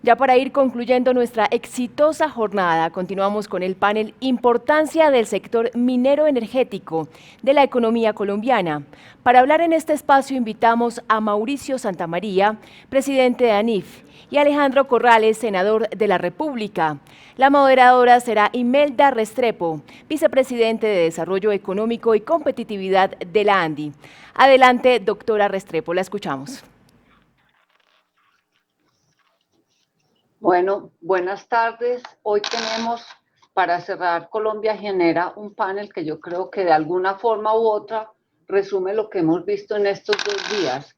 Ya para ir concluyendo nuestra exitosa jornada, continuamos con el panel Importancia del sector minero energético de la economía colombiana. Para hablar en este espacio invitamos a Mauricio Santamaría, presidente de ANIF, y Alejandro Corrales, senador de la República. La moderadora será Imelda Restrepo, vicepresidente de Desarrollo Económico y Competitividad de la ANDI. Adelante, doctora Restrepo, la escuchamos. Bueno, buenas tardes. Hoy tenemos para cerrar Colombia Genera un panel que yo creo que de alguna forma u otra resume lo que hemos visto en estos 2 días.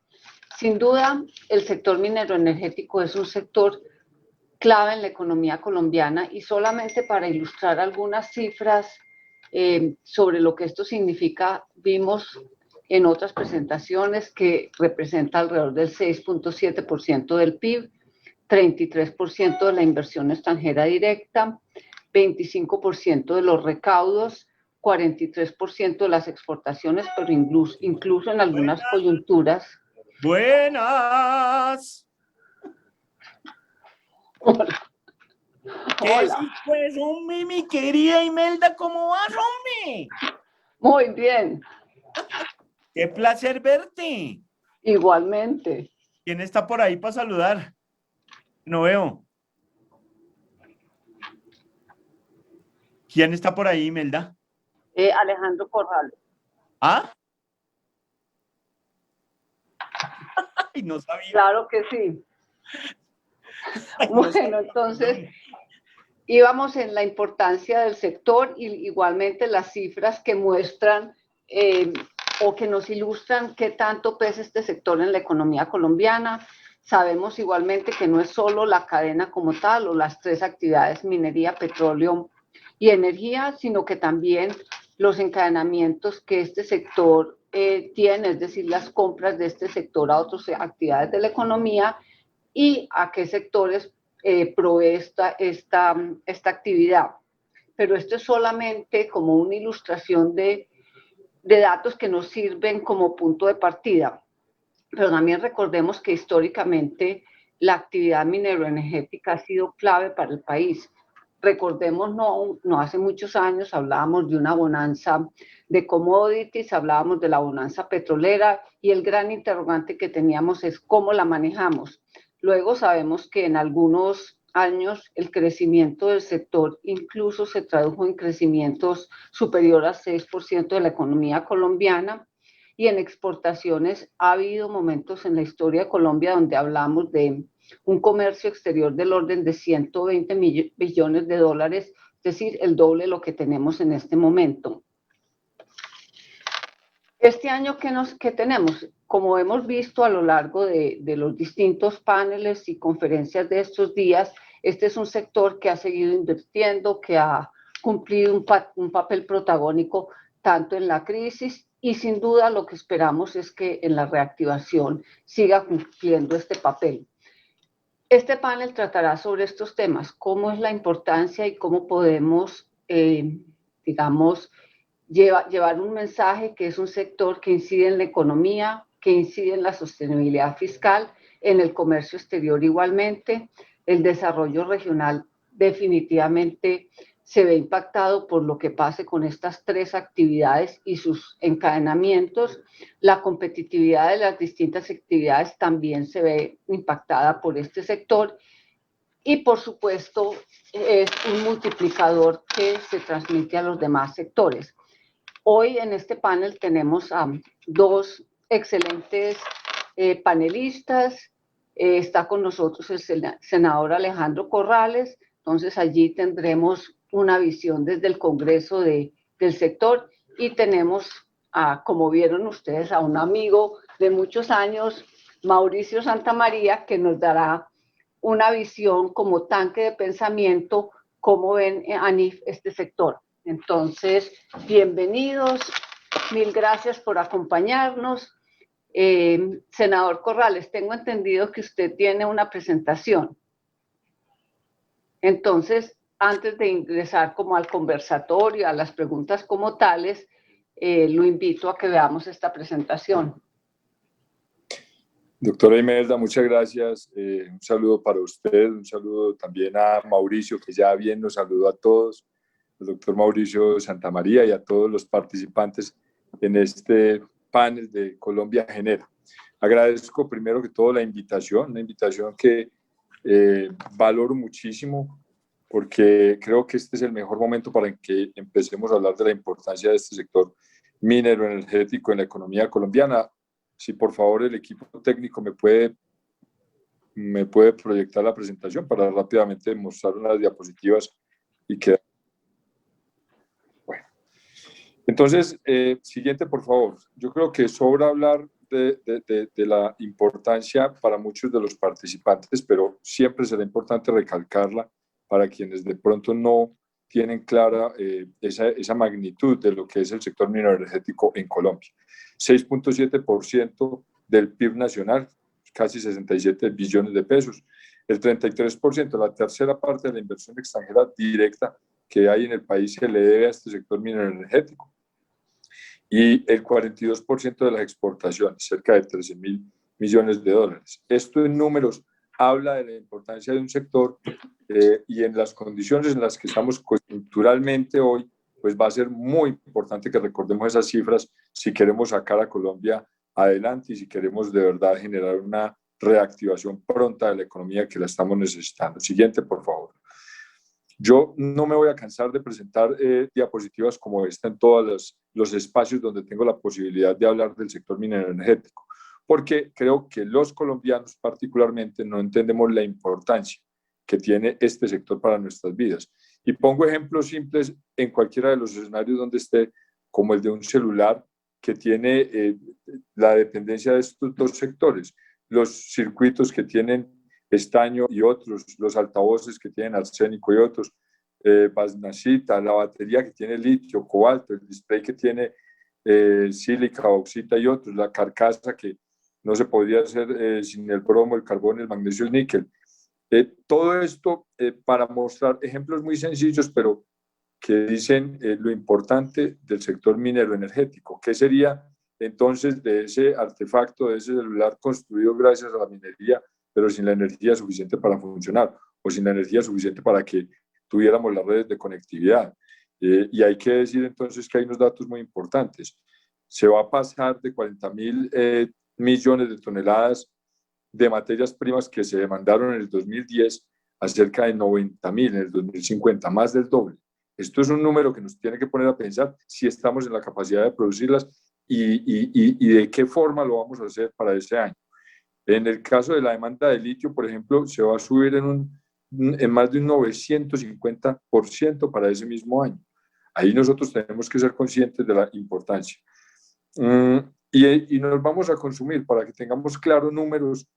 Sin duda, el sector minero energético es un sector clave en la economía colombiana y solamente para ilustrar algunas cifras sobre lo que esto significa, vimos en otras presentaciones que representa alrededor del 6.7% del PIB, 33% de la inversión extranjera directa, 25% de los recaudos, 43% de las exportaciones, pero incluso en algunas coyunturas. Buenas. Hola. ¿Qué sí, pues, hombre, mi querida Imelda? ¿Cómo vas, hombre? Muy bien. Qué placer verte. Igualmente. ¿Quién está por ahí para saludar? No veo. ¿Quién está por ahí, Imelda? Alejandro Corrales. ¿Ah? Ay, no sabía. Claro que sí. Ay, bueno, no sabía. entonces íbamos en la importancia del sector y igualmente las cifras que muestran o que nos ilustran qué tanto pesa este sector en la economía colombiana. Sabemos igualmente que no es solo la cadena como tal o las 3 actividades, minería, petróleo y energía, sino que también los encadenamientos que este sector tiene, es decir, las compras de este sector a otras actividades de la economía y a qué sectores provee esta actividad. Pero esto es solamente como una ilustración de datos que nos sirven como punto de partida. Pero también recordemos que históricamente la actividad mineroenergética ha sido clave para el país. Recordemos, no hace muchos años hablábamos de una bonanza de commodities, hablábamos de la bonanza petrolera y el gran interrogante que teníamos es cómo la manejamos. Luego sabemos que en algunos años el crecimiento del sector incluso se tradujo en crecimientos superior al 6% de la economía colombiana y en exportaciones ha habido momentos en la historia de Colombia donde hablamos de un comercio exterior del orden de 120 billones de dólares, es decir, el doble de lo que tenemos en este momento. Este año, ¿qué tenemos? Como hemos visto a lo largo de los distintos paneles y conferencias de estos días, este es un sector que ha seguido invirtiendo, que ha cumplido un papel protagónico tanto en la crisis y sin duda lo que esperamos es que en la reactivación siga cumpliendo este papel. Este panel tratará sobre estos temas, cómo es la importancia y cómo podemos, digamos, llevar un mensaje que es un sector que incide en la economía, que incide en la sostenibilidad fiscal, en el comercio exterior igualmente, el desarrollo regional definitivamente se ve impactado por lo que pase con estas 3 actividades y sus encadenamientos. La competitividad de las distintas actividades también se ve impactada por este sector y, por supuesto, es un multiplicador que se transmite a los demás sectores. Hoy en este panel tenemos a 2 excelentes panelistas. Está con nosotros el senador Alejandro Corrales, entonces allí tendremos una visión desde el Congreso del sector y tenemos, como vieron ustedes, a un amigo de muchos años, Mauricio Santamaría, que nos dará una visión como tanque de pensamiento, cómo ven ANIF este sector. Entonces, bienvenidos, mil gracias por acompañarnos. Senador Corrales, tengo entendido que usted tiene una presentación. Entonces, antes de ingresar como al conversatorio, a las preguntas como tales, lo invito a que veamos esta presentación. Doctora Imelda, muchas gracias. Un saludo para usted, un saludo también a Mauricio, que ya bien nos saludó a todos, el doctor Mauricio Santamaría y a todos los participantes en este panel de Colombia Genera. Agradezco primero que todo la invitación, una invitación que valoro muchísimo porque creo que este es el mejor momento para que empecemos a hablar de la importancia de este sector minero energético en la economía colombiana. Si por favor el equipo técnico me puede proyectar la presentación para rápidamente mostrar unas diapositivas y que... Bueno, entonces, siguiente por favor. Yo creo que sobra hablar de la importancia para muchos de los participantes, pero siempre será importante recalcarla para quienes de pronto no tienen clara esa magnitud de lo que es el sector minero energético en Colombia. 6.7% del PIB nacional, casi 67 billones de pesos. El 33%, la tercera parte de la inversión extranjera directa que hay en el país se le debe a este sector minero energético. Y el 42% de las exportaciones, cerca de 13.000 millones de dólares. Esto en números habla de la importancia de un sector y en las condiciones en las que estamos coyunturalmente hoy, pues va a ser muy importante que recordemos esas cifras si queremos sacar a Colombia adelante y si queremos de verdad generar una reactivación pronta de la economía que la estamos necesitando. Siguiente, por favor. Yo no me voy a cansar de presentar diapositivas como esta en todos los espacios donde tengo la posibilidad de hablar del sector minero energético, porque creo que los colombianos particularmente no entendemos la importancia que tiene este sector para nuestras vidas. Y pongo ejemplos simples en cualquiera de los escenarios donde esté, como el de un celular que tiene la dependencia de estos dos sectores, los circuitos que tienen estaño y otros, los altavoces que tienen arsénico y otros, basnacita, la batería que tiene litio, cobalto, el display que tiene sílica, bauxita y otros, la carcasa que no se podría hacer sin el bromo, el carbón, el magnesio, el níquel. Todo esto para mostrar ejemplos muy sencillos, pero que dicen lo importante del sector minero energético. ¿Qué sería entonces de ese artefacto, de ese celular construido gracias a la minería, pero sin la energía suficiente para funcionar o sin la energía suficiente para que tuviéramos las redes de conectividad? Y hay que decir entonces que hay unos datos muy importantes. Se va a pasar de 40.000 millones de toneladas de materias primas que se demandaron en el 2010 a cerca de 90.000 en el 2050, más del doble. Esto es un número que nos tiene que poner a pensar si estamos en la capacidad de producirlas y de qué forma lo vamos a hacer para ese año. En el caso de la demanda de litio, por ejemplo, se va a subir en más de un 950% para ese mismo año. Ahí nosotros tenemos que ser conscientes de la importancia. Y nos vamos a consumir para que tengamos claros números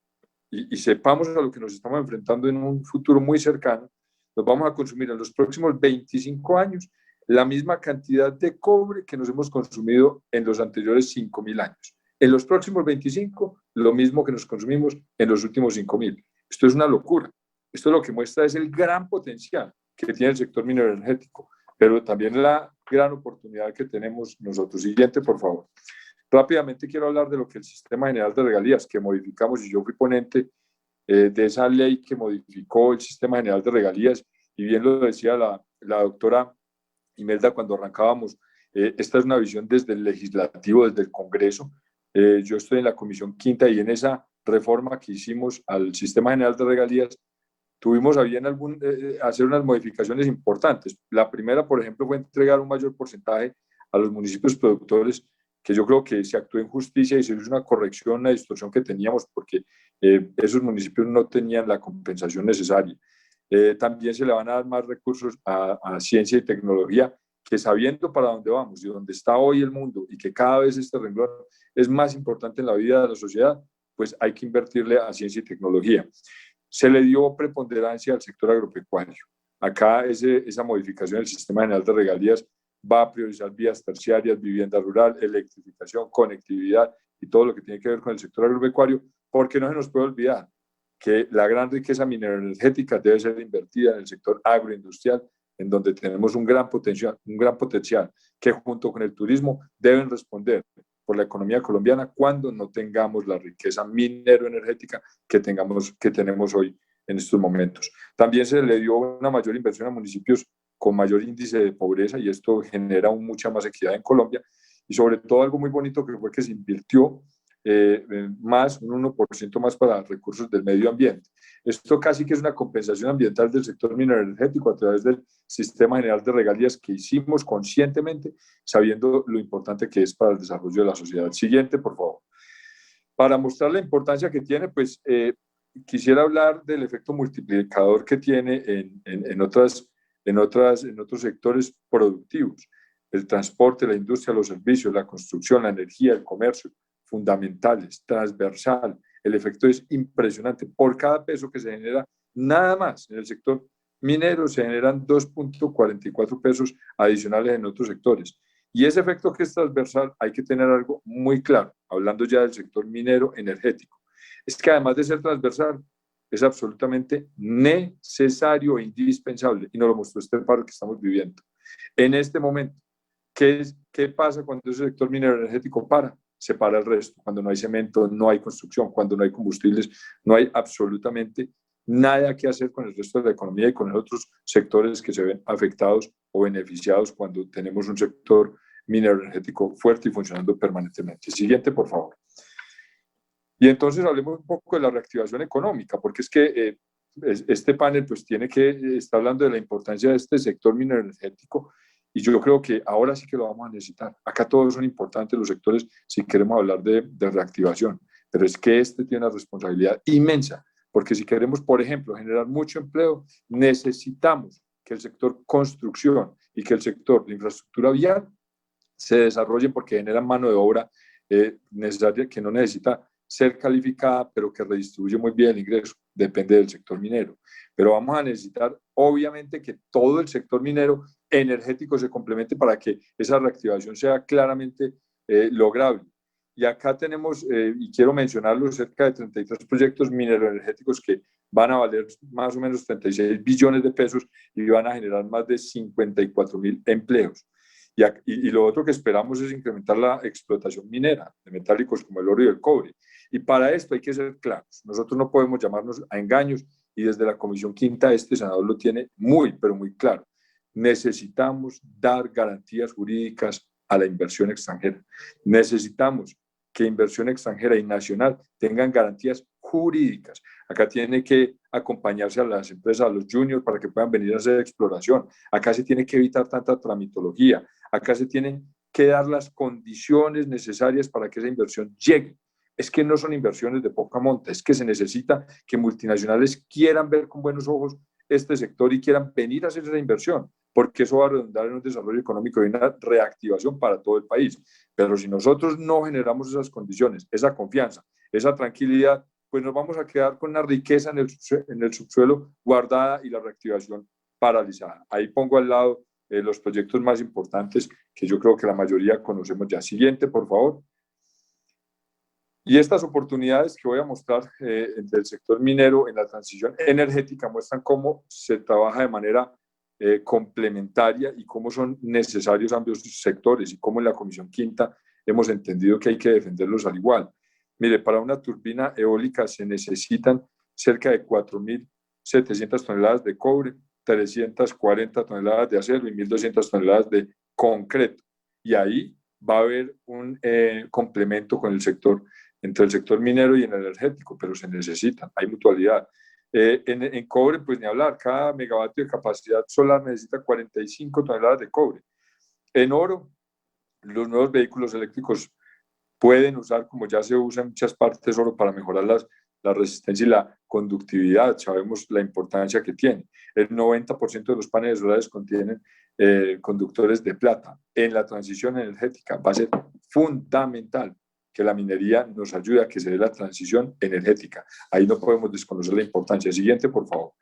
y sepamos a lo que nos estamos enfrentando en un futuro muy cercano. Nos vamos a consumir en los próximos 25 años la misma cantidad de cobre que nos hemos consumido en los anteriores 5.000 años. En los próximos 25, lo mismo que nos consumimos en los últimos 5.000. Esto es una locura. Esto lo que muestra es el gran potencial que tiene el sector minero energético, pero también la gran oportunidad que tenemos nosotros. Siguiente, por favor. Rápidamente quiero hablar de lo que el Sistema General de Regalías, que modificamos, y yo fui ponente de esa ley que modificó el Sistema General de Regalías, y bien lo decía la doctora Imelda cuando arrancábamos, esta es una visión desde el legislativo, desde el Congreso. Yo estoy en la Comisión Quinta y en esa reforma que hicimos al Sistema General de Regalías, tuvimos a bien hacer unas modificaciones importantes. La primera, por ejemplo, fue entregar un mayor porcentaje a los municipios productores, que yo creo que se actuó en justicia y se hizo una corrección, una distorsión que teníamos, porque esos municipios no tenían la compensación necesaria. También se le van a dar más recursos a ciencia y tecnología, que sabiendo para dónde vamos y dónde está hoy el mundo y que cada vez este renglón es más importante en la vida de la sociedad, pues hay que invertirle a ciencia y tecnología. Se le dio preponderancia al sector agropecuario. Acá esa modificación del Sistema General de Regalías va a priorizar vías terciarias, vivienda rural, electrificación, conectividad y todo lo que tiene que ver con el sector agropecuario, porque no se nos puede olvidar que la gran riqueza mineroenergética debe ser invertida en el sector agroindustrial, en donde tenemos un gran potencial que junto con el turismo deben responder por la economía colombiana cuando no tengamos la riqueza minero-energética que tenemos hoy en estos momentos. También se le dio una mayor inversión a municipios con mayor índice de pobreza y esto genera mucha más equidad en Colombia y sobre todo algo muy bonito que fue que se invirtió un 1% más para recursos del medio ambiente. Esto casi que es una compensación ambiental del sector minero energético a través del Sistema General de Regalías que hicimos conscientemente, sabiendo lo importante que es para el desarrollo de la sociedad. Siguiente, por favor. Para mostrar la importancia que tiene, pues quisiera hablar del efecto multiplicador que tiene en otros sectores productivos. El transporte, la industria, los servicios, la construcción, la energía, el comercio, fundamentales, transversal. El efecto es impresionante. Por cada peso que se genera, nada más en el sector minero se generan 2.44 pesos adicionales en otros sectores. Y ese efecto que es transversal, hay que tener algo muy claro, hablando ya del sector minero energético. Es que además de ser transversal, es absolutamente necesario e indispensable, y nos lo mostró este paro que estamos viviendo. En este momento, ¿qué pasa cuando ese sector minero energético para? Se para el resto, cuando no hay cemento, no hay construcción, cuando no hay combustibles, no hay absolutamente nada que hacer con el resto de la economía y con los otros sectores que se ven afectados o beneficiados cuando tenemos un sector minero energético fuerte y funcionando permanentemente. Siguiente, por favor. Y entonces hablemos un poco de la reactivación económica, porque es que este panel pues está hablando de la importancia de este sector minero energético y yo creo que ahora sí que lo vamos a necesitar. Acá todos son importantes los sectores si queremos hablar de reactivación, pero es que este tiene una responsabilidad inmensa, porque si queremos, por ejemplo, generar mucho empleo, necesitamos que el sector construcción y que el sector de infraestructura vial se desarrollen porque generan mano de obra necesaria que no necesita ser calificada, pero que redistribuye muy bien el ingreso, depende del sector minero. Pero vamos a necesitar, obviamente, que todo el sector minero energético se complemente para que esa reactivación sea claramente lograble. Y acá tenemos, y quiero mencionarlo, cerca de 33 proyectos mineroenergéticos que van a valer más o menos 36 billones de pesos y van a generar más de 54.000 empleos. Y lo otro que esperamos es incrementar la explotación minera de metálicos como el oro y el cobre. Y para esto hay que ser claros. Nosotros no podemos llamarnos a engaños y desde la Comisión Quinta este senador lo tiene muy, pero muy claro. Necesitamos dar garantías jurídicas a la inversión extranjera. Necesitamos que inversión extranjera y nacional tengan garantías jurídicas. Acá tiene que acompañarse a las empresas, a los juniors, para que puedan venir a hacer exploración. Acá se tiene que evitar tanta tramitología. Acá se tienen que dar las condiciones necesarias para que esa inversión llegue. Es que no son inversiones de poca monta, es que se necesita que multinacionales quieran ver con buenos ojos este sector y quieran venir a hacer esa inversión, porque eso va a redundar en un desarrollo económico y una reactivación para todo el país. Pero si nosotros no generamos esas condiciones, esa confianza, esa tranquilidad, pues nos vamos a quedar con una riqueza en el subsuelo guardada y la reactivación paralizada. Ahí pongo al lado los proyectos más importantes que yo creo que la mayoría conocemos ya. Siguiente, por favor. Y estas oportunidades que voy a mostrar entre el sector minero en la transición energética muestran cómo se trabaja de manera complementaria y cómo son necesarios ambos sectores y cómo en la Comisión Quinta hemos entendido que hay que defenderlos al igual. Mire, para una turbina eólica se necesitan cerca de 4.700 toneladas de cobre, 340 toneladas de acero y 1.200 toneladas de concreto. Y ahí va a haber un complemento con el sector, entre el sector minero y el energético, pero se necesitan, hay mutualidad. En cobre, pues ni hablar, cada megavatio de capacidad solar necesita 45 toneladas de cobre. En oro, los nuevos vehículos eléctricos pueden usar, como ya se usa en muchas partes, oro para mejorar la resistencia y la conductividad. Sabemos la importancia que tiene. El 90% de los paneles solares contienen conductores de plata. En la transición energética va a ser fundamental que la minería nos ayude a que se dé la transición energética. Ahí no podemos desconocer la importancia. Siguiente, por favor.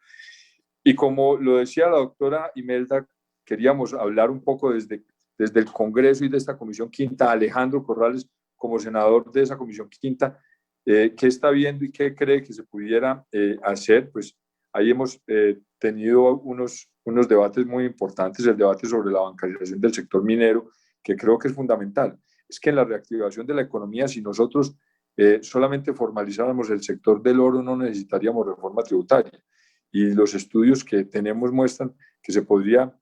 Y como lo decía la doctora Imelda, queríamos hablar un poco desde el Congreso y de esta Comisión Quinta. Alejandro Corrales, como senador de esa Comisión Quinta, ¿qué está viendo y qué cree que se pudiera hacer? Pues ahí hemos tenido unos debates muy importantes, el debate sobre la bancarización del sector minero, que creo que es fundamental. es que en la reactivación de la economía, si nosotros solamente formalizáramos el sector del oro, no necesitaríamos reforma tributaria. Y los estudios que tenemos muestran que se podría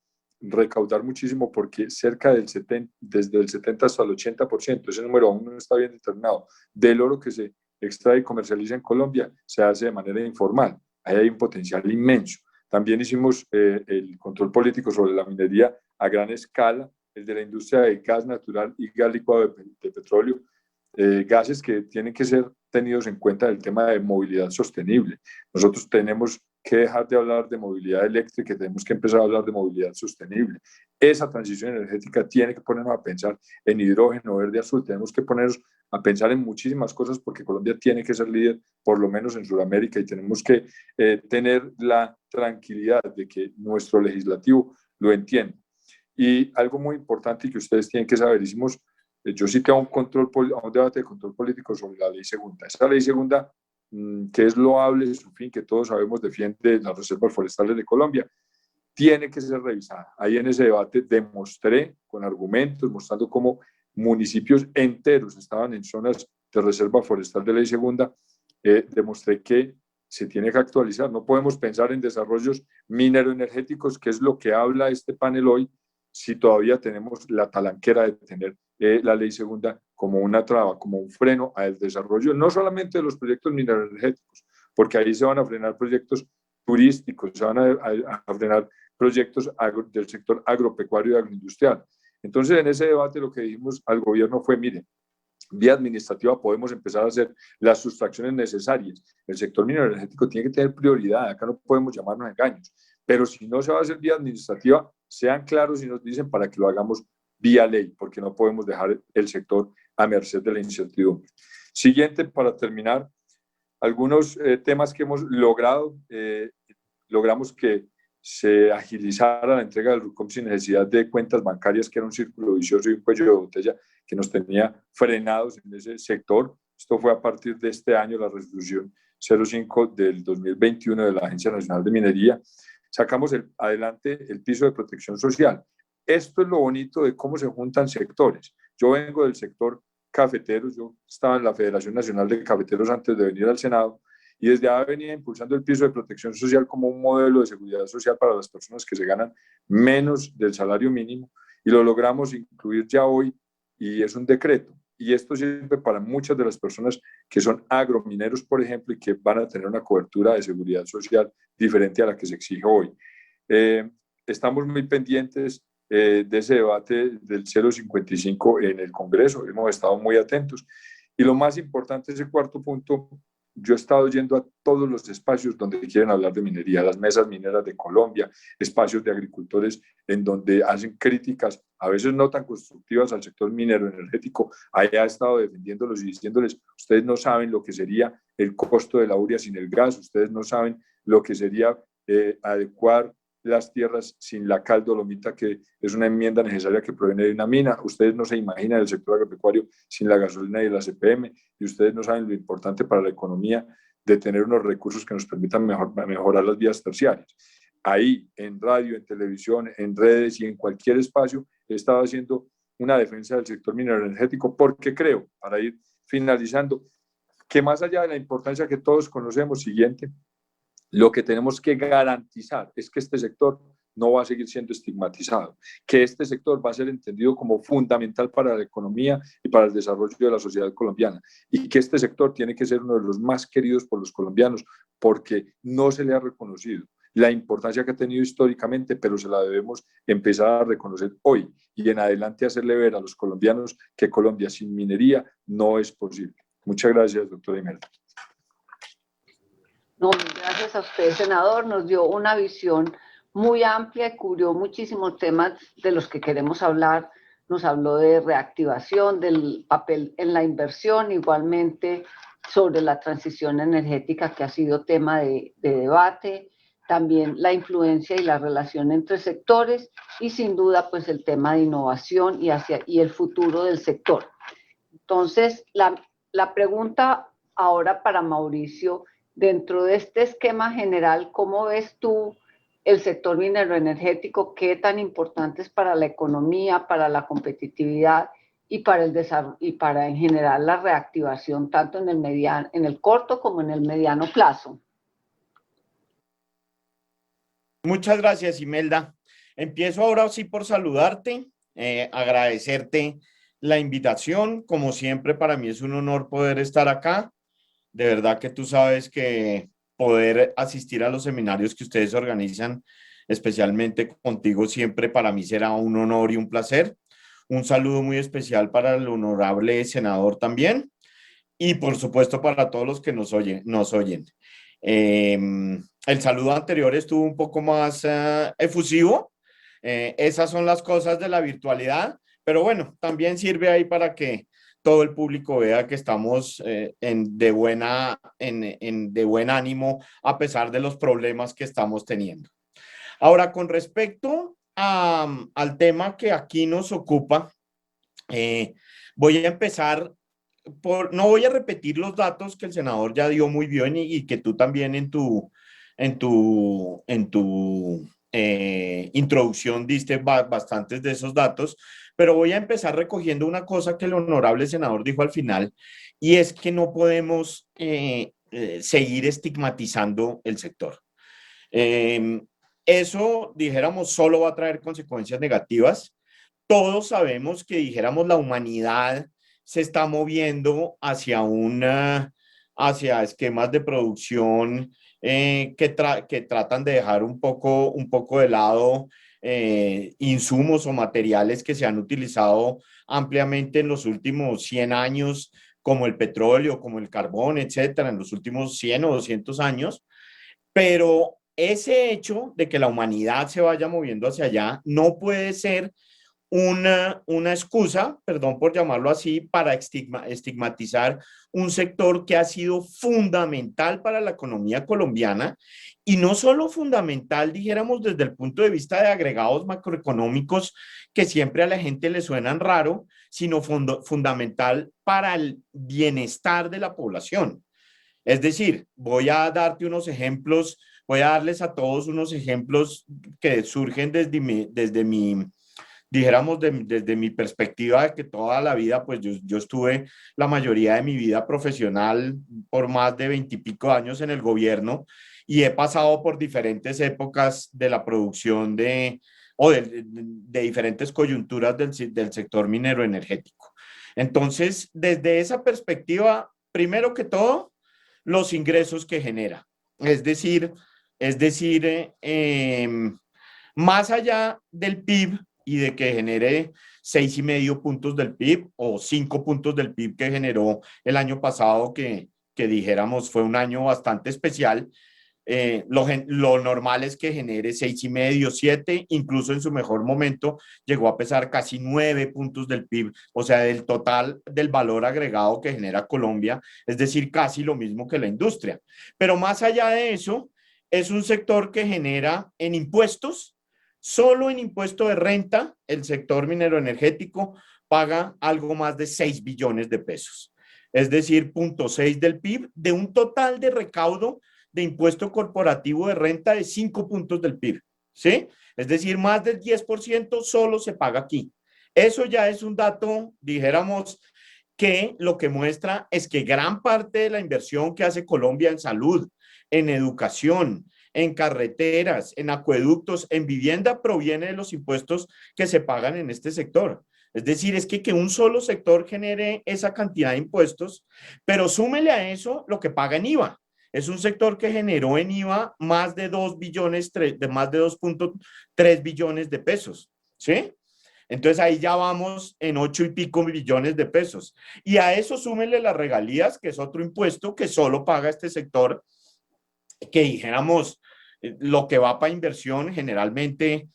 recaudar muchísimo porque cerca del 70, desde el 70 hasta el 80%, ese número aún no está bien determinado, del oro que se extrae y comercializa en Colombia se hace de manera informal. Ahí hay un potencial inmenso. También hicimos el control político sobre la minería a gran escala, el de la industria de gas natural y gas licuado de petróleo, gases que tienen que ser tenidos en cuenta del tema de movilidad sostenible. Nosotros tenemos que dejar de hablar de movilidad eléctrica, tenemos que empezar a hablar de movilidad sostenible. Esa transición energética tiene que ponernos a pensar en hidrógeno, verde, azul, tenemos que ponernos a pensar en muchísimas cosas porque Colombia tiene que ser líder, por lo menos en Sudamérica, y tenemos que tener la tranquilidad de que nuestro legislativo lo entienda. Y algo muy importante y que ustedes tienen que saber, yo sí tengo un debate de control político sobre la ley segunda. Esa ley segunda, que es loable, su fin, que todos sabemos defiende las reservas forestales de Colombia, tiene que ser revisada. Ahí en ese debate demostré con argumentos, mostrando cómo municipios enteros estaban en zonas de reserva forestal de ley segunda, demostré que se tiene que actualizar. No podemos pensar en desarrollos mineroenergéticos, que es lo que habla este panel hoy, si todavía tenemos la talanquera de tener la ley segunda como una traba, como un freno al desarrollo, no solamente de los proyectos mineroenergéticos, porque ahí se van a frenar proyectos turísticos, se van a frenar proyectos del sector agropecuario y agroindustrial. Entonces, en ese debate lo que dijimos al gobierno fue, mire, vía administrativa podemos empezar a hacer las sustracciones necesarias. El sector mineroenergético tiene que tener prioridad, acá no podemos llamarnos engaños, pero si no se va a hacer vía administrativa, sean claros y nos dicen para que lo hagamos vía ley, porque no podemos dejar el sector a merced de la incertidumbre. Siguiente, para terminar, algunos temas que hemos logrado. Logramos que se agilizara la entrega del RUCOM sin necesidad de cuentas bancarias, que era un círculo vicioso y un cuello de botella que nos tenía frenados en ese sector. Esto fue a partir de este año, la resolución 05 del 2021 de la Agencia Nacional de Minería. Sacamos adelante el piso de protección social. Esto es lo bonito de cómo se juntan sectores. Yo vengo del sector cafetero, yo estaba en la Federación Nacional de Cafeteros antes de venir al Senado, y desde ahí venía impulsando el piso de protección social como un modelo de seguridad social para las personas que se ganan menos del salario mínimo, y lo logramos incluir ya hoy, y es un decreto. Y esto sirve para muchas de las personas que son agromineros, por ejemplo, y que van a tener una cobertura de seguridad social diferente a la que se exige hoy. Estamos muy pendientes de ese debate del 055 en el Congreso, hemos estado muy atentos. Y lo más importante, ese cuarto punto, yo he estado yendo a todos los espacios donde quieren hablar de minería, las mesas mineras de Colombia, espacios de agricultores en donde hacen críticas, a veces no tan constructivas al sector minero energético. Allá he estado defendiéndolos y diciéndoles, ustedes no saben lo que sería el costo de la urea sin el gas, ustedes no saben lo que sería adecuar las tierras sin la cal dolomita, que es una enmienda necesaria que proviene de una mina. Ustedes no se imaginan el sector agropecuario sin la gasolina y la CPM, y ustedes no saben lo importante para la economía de tener unos recursos que nos permitan mejorar las vías terciarias. Ahí, en radio, en televisión, en redes y en cualquier espacio, he estado haciendo una defensa del sector minero energético, porque creo, para ir finalizando, que más allá de la importancia que todos conocemos, siguiente, lo que tenemos que garantizar es que este sector no va a seguir siendo estigmatizado, que este sector va a ser entendido como fundamental para la economía y para el desarrollo de la sociedad colombiana, y que este sector tiene que ser uno de los más queridos por los colombianos porque no se le ha reconocido la importancia que ha tenido históricamente, pero se la debemos empezar a reconocer hoy y en adelante hacerle ver a los colombianos que Colombia sin minería no es posible. Muchas gracias, doctora Imelda. No, gracias a usted, senador. Nos dio una visión muy amplia y cubrió muchísimos temas de los que queremos hablar. Nos habló de reactivación, del papel en la inversión, igualmente sobre la transición energética, que ha sido tema de debate, también la influencia y la relación entre sectores, y sin duda pues el tema de innovación y el futuro del sector. Entonces, la pregunta ahora para Mauricio: dentro de este esquema general, ¿cómo ves tú el sector minero energético? ¿Qué tan importante es para la economía, para la competitividad? y para el desarrollo, y para en general la reactivación tanto en el corto como en el mediano plazo. Muchas gracias, Imelda. Empiezo ahora sí por saludarte, agradecerte la invitación. Como siempre, para mí es un honor poder estar acá. De verdad que tú sabes que poder asistir a los seminarios que ustedes organizan, especialmente contigo, siempre para mí será un honor y un placer. Un saludo muy especial para el honorable senador también y por supuesto para todos los que nos oyen. El saludo anterior estuvo un poco más efusivo. Esas son las cosas de la virtualidad, pero bueno, también sirve ahí para que todo el público vea que estamos de buen ánimo a pesar de los problemas que estamos teniendo. Ahora, con respecto al tema que aquí nos ocupa, voy a empezar no voy a repetir los datos que el senador ya dio muy bien y que tú también en tu introducción diste bastantes de esos datos, pero voy a empezar recogiendo una cosa que el honorable senador dijo al final, y es que no podemos seguir estigmatizando el sector. Eso, dijéramos, solo va a traer consecuencias negativas. Todos sabemos que, dijéramos, la humanidad se está moviendo hacia esquemas de producción que tratan de dejar un poco de lado insumos o materiales que se han utilizado ampliamente en los últimos 100 años, como el petróleo, como el carbón, etcétera, en los últimos 100 o 200 años. Pero ese hecho de que la humanidad se vaya moviendo hacia allá no puede ser una excusa, perdón por llamarlo así, para estigmatizar un sector que ha sido fundamental para la economía colombiana y no solo fundamental, dijéramos, desde el punto de vista de agregados macroeconómicos que siempre a la gente le suenan raro, sino fundamental para el bienestar de la población. Es decir, voy a darles a todos unos ejemplos que surgen desde mi perspectiva de que toda la vida, pues yo estuve la mayoría de mi vida profesional por más de 20 y pico años en el gobierno y he pasado por diferentes épocas de la producción de diferentes coyunturas del sector minero energético. Entonces, desde esa perspectiva, primero que todo, los ingresos que genera. Es decir, más allá del PIB y de que genere 6,5 puntos del PIB o 5 puntos del PIB que generó el año pasado, que dijéramos fue un año bastante especial, lo normal es que genere 6,5, 7, incluso en su mejor momento llegó a pesar casi 9 puntos del PIB, o sea, del total del valor agregado que genera Colombia, es decir, casi lo mismo que la industria. Pero más allá de eso, es un sector que genera en impuestos, solo en impuesto de renta, el sector minero energético paga algo más de 6 billones de pesos, es decir, 0,6 del PIB, de un total de recaudo de impuesto corporativo de renta de 5 puntos del PIB, ¿sí? Es decir, más del 10% solo se paga aquí. Eso ya es un dato, dijéramos, que lo que muestra es que gran parte de la inversión que hace Colombia en salud, en educación, en carreteras, en acueductos, en vivienda, proviene de los impuestos que se pagan en este sector. Es decir, es que un solo sector genere esa cantidad de impuestos, pero súmele a eso lo que paga en IVA. Es un sector que generó en IVA más de 2.3 billones de pesos, ¿sí? Entonces ahí ya vamos en 8 y pico billones de pesos. Y a eso súmenle las regalías, que es otro impuesto que solo paga este sector, que dijéramos, lo que va para inversión generalmente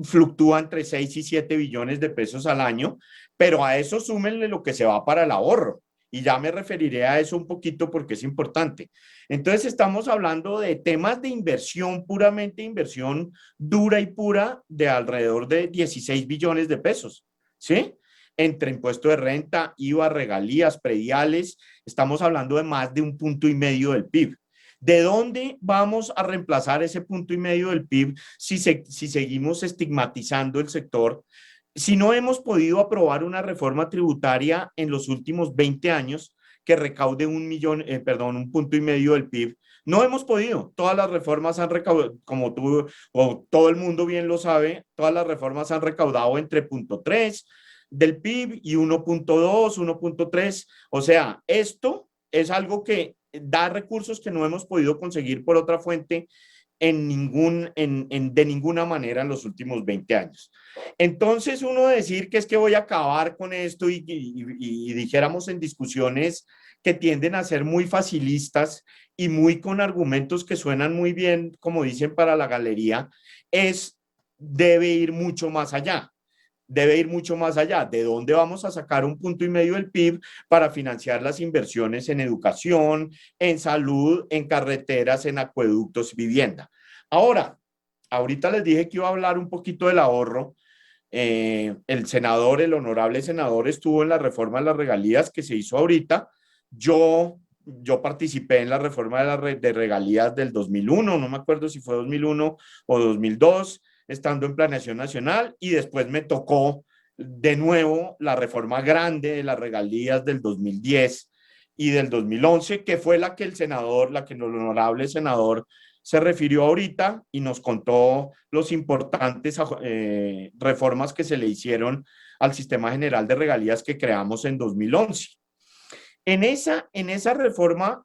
fluctúa entre 6 y 7 billones de pesos al año, pero a eso súmenle lo que se va para el ahorro. Y ya me referiré a eso un poquito porque es importante. Entonces estamos hablando de temas de inversión, puramente inversión dura y pura, de alrededor de 16 billones de pesos, ¿sí? Entre impuesto de renta, IVA, regalías, prediales, estamos hablando de más de 1,5 puntos del PIB. ¿De dónde vamos a reemplazar ese 1,5 puntos del PIB si seguimos estigmatizando el sector? si no hemos podido aprobar una reforma tributaria en los últimos 20 años que recaude un punto y medio del PIB, no hemos podido. Todas las reformas han recaudado, como tú o todo el mundo bien lo sabe, todas las reformas han recaudado entre 0.3 del PIB y 1.2, 1.3. O sea, esto es algo que da recursos que no hemos podido conseguir por otra fuente de ninguna manera en los últimos 20 años. Entonces, uno decir que es que voy a acabar con esto y dijéramos en discusiones que tienden a ser muy facilistas y muy con argumentos que suenan muy bien, como dicen para la galería, debe ir mucho más allá. Debe ir mucho más allá. ¿De dónde vamos a sacar 1.5 puntos del PIB para financiar las inversiones en educación, en salud, en carreteras, en acueductos, vivienda? Ahorita les dije que iba a hablar un poquito del ahorro. El honorable senador estuvo en la reforma de las regalías que se hizo ahorita. Yo participé en la reforma de regalías del 2001, no me acuerdo si fue 2001 o 2002, estando en Planeación Nacional, y después me tocó de nuevo la reforma grande de las regalías del 2010 y del 2011, que fue la que el honorable senador se refirió ahorita y nos contó los importantes reformas que se le hicieron al Sistema General de Regalías que creamos en 2011. En esa reforma,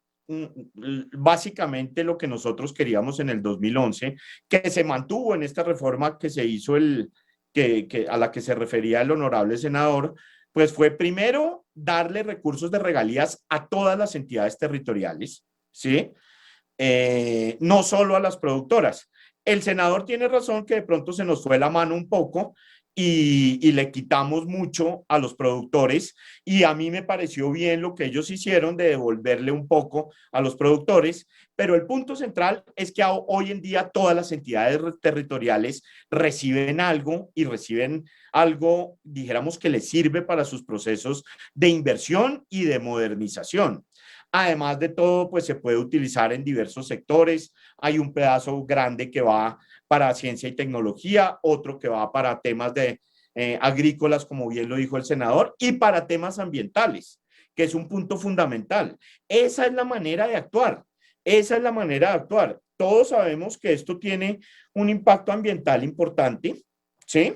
básicamente lo que nosotros queríamos en el 2011, que se mantuvo en esta reforma que se hizo a la que se refería el honorable senador, pues fue primero darle recursos de regalías a todas las entidades territoriales, ¿sí? No solo a las productoras. El senador tiene razón que de pronto se nos fue la mano un poco y le quitamos mucho a los productores, y a mí me pareció bien lo que ellos hicieron de devolverle un poco a los productores, pero el punto central es que hoy en día todas las entidades territoriales reciben algo, y reciben algo, dijéramos, que les sirve para sus procesos de inversión y de modernización. Además de todo, pues se puede utilizar en diversos sectores. Hay un pedazo grande que va para ciencia y tecnología, otro que va para temas agrícolas, como bien lo dijo el senador, y para temas ambientales, que es un punto fundamental. Esa es la manera de actuar. Esa es la manera de actuar. Todos sabemos que esto tiene un impacto ambiental importante, ¿sí?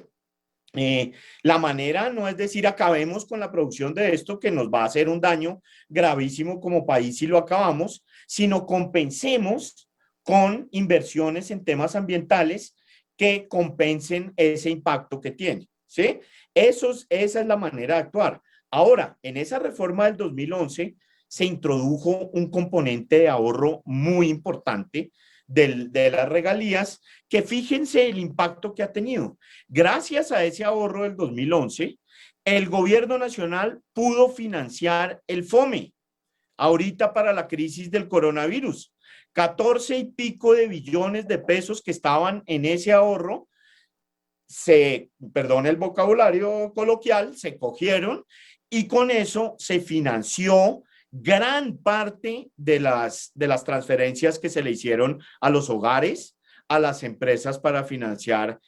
La manera no es decir acabemos con la producción de esto, que nos va a hacer un daño gravísimo como país si lo acabamos, sino compensemos con inversiones en temas ambientales que compensen ese impacto que tiene, ¿sí? Esa es la manera de actuar. Ahora, en esa reforma del 2011 se introdujo un componente de ahorro muy importante de las regalías, que fíjense el impacto que ha tenido. Gracias a ese ahorro del 2011, el gobierno nacional pudo financiar el FOME ahorita para la crisis del coronavirus. 14 y pico de billones de pesos que estaban en ese ahorro, perdón el vocabulario coloquial, se cogieron, y con eso se financió gran parte de las transferencias que se le hicieron a los hogares, a las empresas para financiar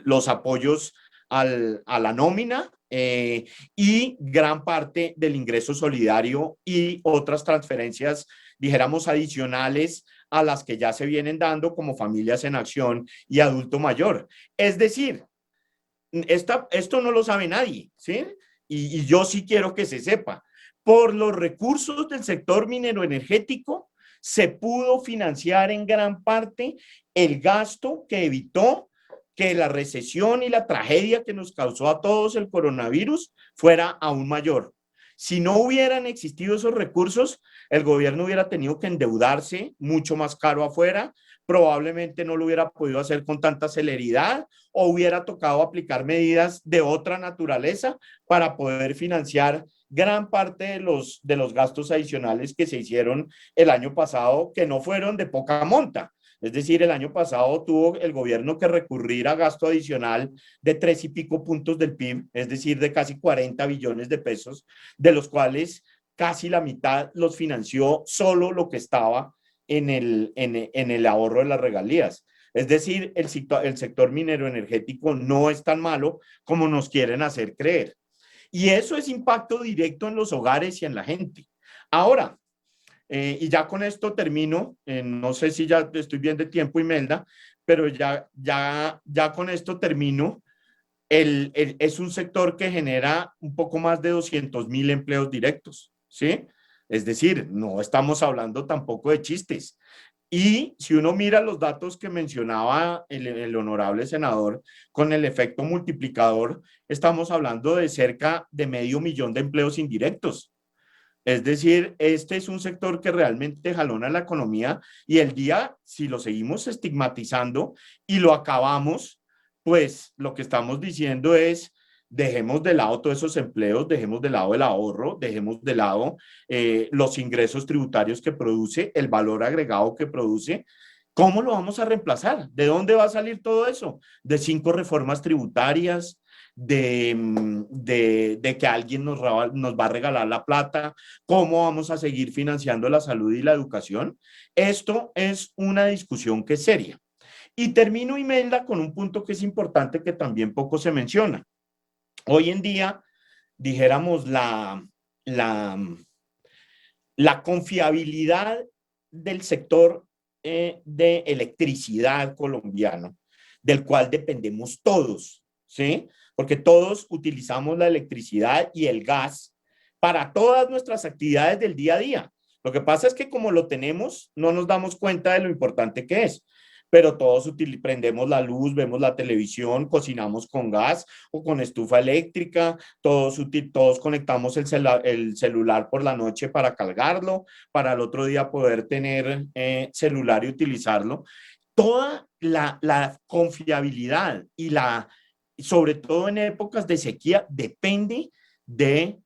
los apoyos a la nómina, y gran parte del ingreso solidario y otras transferencias, dijéramos, adicionales a las que ya se vienen dando, como Familias en Acción y Adulto Mayor. Es decir, esto no lo sabe nadie, ¿sí? Y yo sí quiero que se sepa. Por los recursos del sector minero energético se pudo financiar en gran parte el gasto que evitó que la recesión y la tragedia que nos causó a todos el coronavirus fuera aún mayor. Si no hubieran existido esos recursos, el gobierno hubiera tenido que endeudarse mucho más caro afuera, probablemente no lo hubiera podido hacer con tanta celeridad, o hubiera tocado aplicar medidas de otra naturaleza para poder financiar gran parte de los gastos adicionales que se hicieron el año pasado, que no fueron de poca monta. Es decir, el año pasado tuvo el gobierno que recurrir a gasto adicional de 3 y pico puntos del PIB, es decir, de casi 40 billones de pesos, de los cuales casi la mitad los financió solo lo que estaba en el ahorro de las regalías. Es decir, el sector minero energético no es tan malo como nos quieren hacer creer. Y eso es impacto directo en los hogares y en la gente. Ahora, y ya con esto termino, no sé si ya estoy bien de tiempo, Imelda, pero ya con esto termino. Es un sector que genera un poco más de 200.000 empleos directos, ¿sí? Es decir, no estamos hablando tampoco de chistes. Y si uno mira los datos que mencionaba el honorable senador con el efecto multiplicador, estamos hablando de cerca de 500.000 de empleos indirectos. Es decir, este es un sector que realmente jalona la economía y el día, si lo seguimos estigmatizando y lo acabamos, pues lo que estamos diciendo es, dejemos de lado todos esos empleos, dejemos de lado el ahorro, dejemos de lado los ingresos tributarios que produce, el valor agregado que produce. ¿Cómo lo vamos a reemplazar? ¿De dónde va a salir todo eso? ¿De 5 reformas tributarias? De que alguien nos va a regalar la plata, cómo vamos a seguir financiando la salud y la educación. Esto es una discusión que es seria. Y termino, Imelda, con un punto que es importante que también poco se menciona. Hoy en día, dijéramos, la confiabilidad del sector de electricidad colombiano, del cual dependemos todos, ¿sí? Porque todos utilizamos la electricidad y el gas para todas nuestras actividades del día a día. Lo que pasa es que como lo tenemos, no nos damos cuenta de lo importante que es, pero todos prendemos la luz, vemos la televisión, cocinamos con gas o con estufa eléctrica, todos conectamos el celular por la noche para cargarlo, para el otro día poder tener celular y utilizarlo. Toda la confiabilidad y sobre todo en épocas de sequía, depende de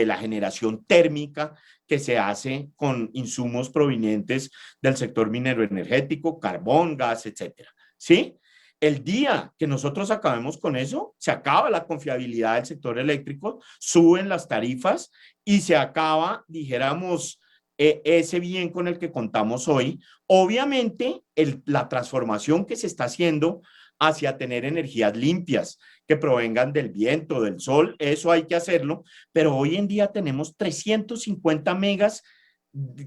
la generación térmica que se hace con insumos provenientes del sector minero energético, carbón, gas, etcétera. ¿Sí? El día que nosotros acabemos con eso, se acaba la confiabilidad del sector eléctrico, suben las tarifas y se acaba, dijéramos, ese bien con el que contamos hoy. Obviamente, la transformación que se está haciendo hacia tener energías limpias que provengan del viento, del sol, eso hay que hacerlo, pero hoy en día tenemos 350 megas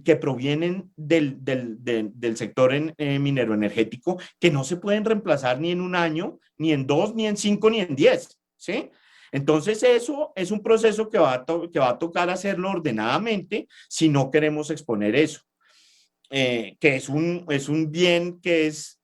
que provienen del sector minero energético que no se pueden reemplazar ni en un año, ni en 2, ni en 5, ni en 10, ¿sí? Entonces eso es un proceso que va a tocar hacerlo ordenadamente si no queremos exponer eso, que es un bien que es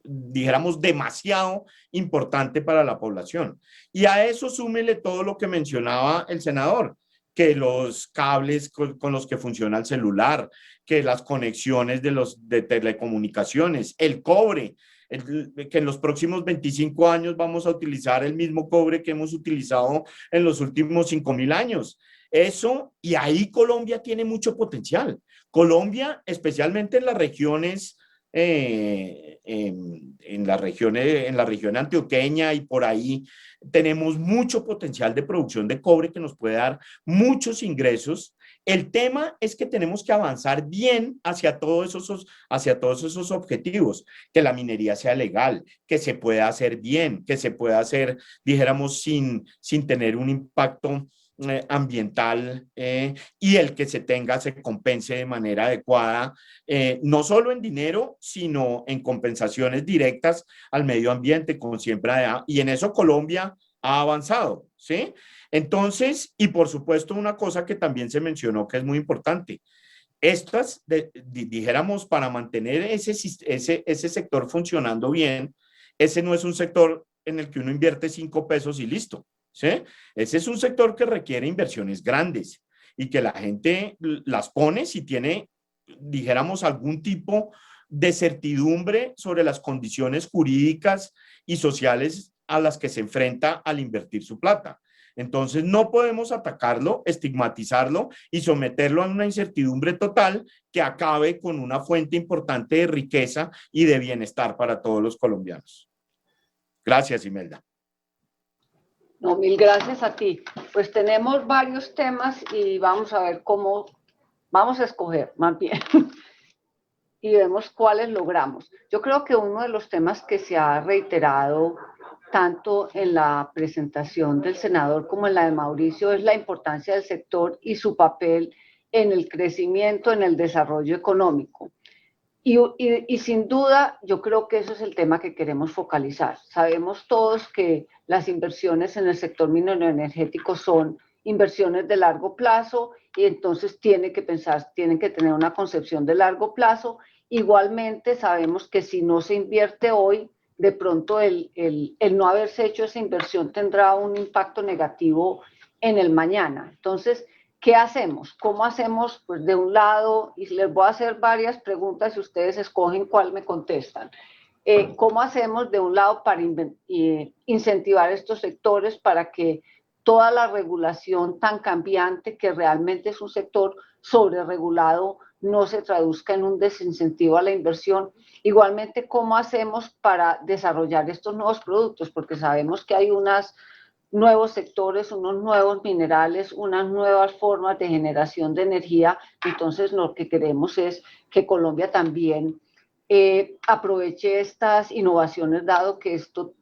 dijéramos, demasiado importante para la población. Y a eso súmele todo lo que mencionaba el senador, que los cables con los que funciona el celular, que las conexiones de telecomunicaciones, el cobre, que en los próximos 25 años vamos a utilizar el mismo cobre que hemos utilizado en los últimos 5.000 años. Eso, y ahí Colombia tiene mucho potencial. Colombia, especialmente en las regiones en la región antioqueña y por ahí tenemos mucho potencial de producción de cobre que nos puede dar muchos ingresos. El tema es que tenemos que avanzar bien hacia todos esos objetivos, que la minería sea legal, que se pueda hacer bien, que se pueda hacer, dijéramos, sin tener un impacto ambiental y el que se compense de manera adecuada, no solo en dinero, sino en compensaciones directas al medio ambiente, como siempre, y en eso Colombia ha avanzado, ¿sí? Entonces, y por supuesto, una cosa que también se mencionó que es muy importante, dijéramos, para mantener ese sector funcionando bien, ese no es un sector en el que uno invierte 5 pesos y listo, ¿sí? Ese es un sector que requiere inversiones grandes y que la gente las pone si tiene, dijéramos, algún tipo de certidumbre sobre las condiciones jurídicas y sociales a las que se enfrenta al invertir su plata. Entonces no podemos atacarlo, estigmatizarlo y someterlo a una incertidumbre total que acabe con una fuente importante de riqueza y de bienestar para todos los colombianos. Gracias, Imelda. No, mil gracias a ti. Pues tenemos varios temas y vamos a ver cómo vamos a escoger, más bien. y vemos cuáles logramos. Yo creo que uno de los temas que se ha reiterado tanto en la presentación del senador como en la de Mauricio es la importancia del sector y su papel en el crecimiento, en el desarrollo económico. Y sin duda, yo creo que eso es el tema que queremos focalizar. Sabemos todos que las inversiones en el sector minero energético son inversiones de largo plazo y entonces tienen que tener una concepción de largo plazo. Igualmente, sabemos que si no se invierte hoy, de pronto el no haberse hecho esa inversión tendrá un impacto negativo en el mañana. Entonces, ¿qué hacemos? ¿Cómo hacemos? Pues de un lado, y les voy a hacer varias preguntas y ustedes escogen cuál me contestan. ¿Cómo hacemos de un lado para incentivar estos sectores para que toda la regulación tan cambiante, que realmente es un sector sobreregulado, no se traduzca en un desincentivo a la inversión? Igualmente, ¿cómo hacemos para desarrollar estos nuevos productos? Porque sabemos que hay nuevos sectores, unos nuevos minerales, unas nuevas formas de generación de energía. Entonces, lo que queremos es que Colombia también aproveche estas innovaciones, dado que esto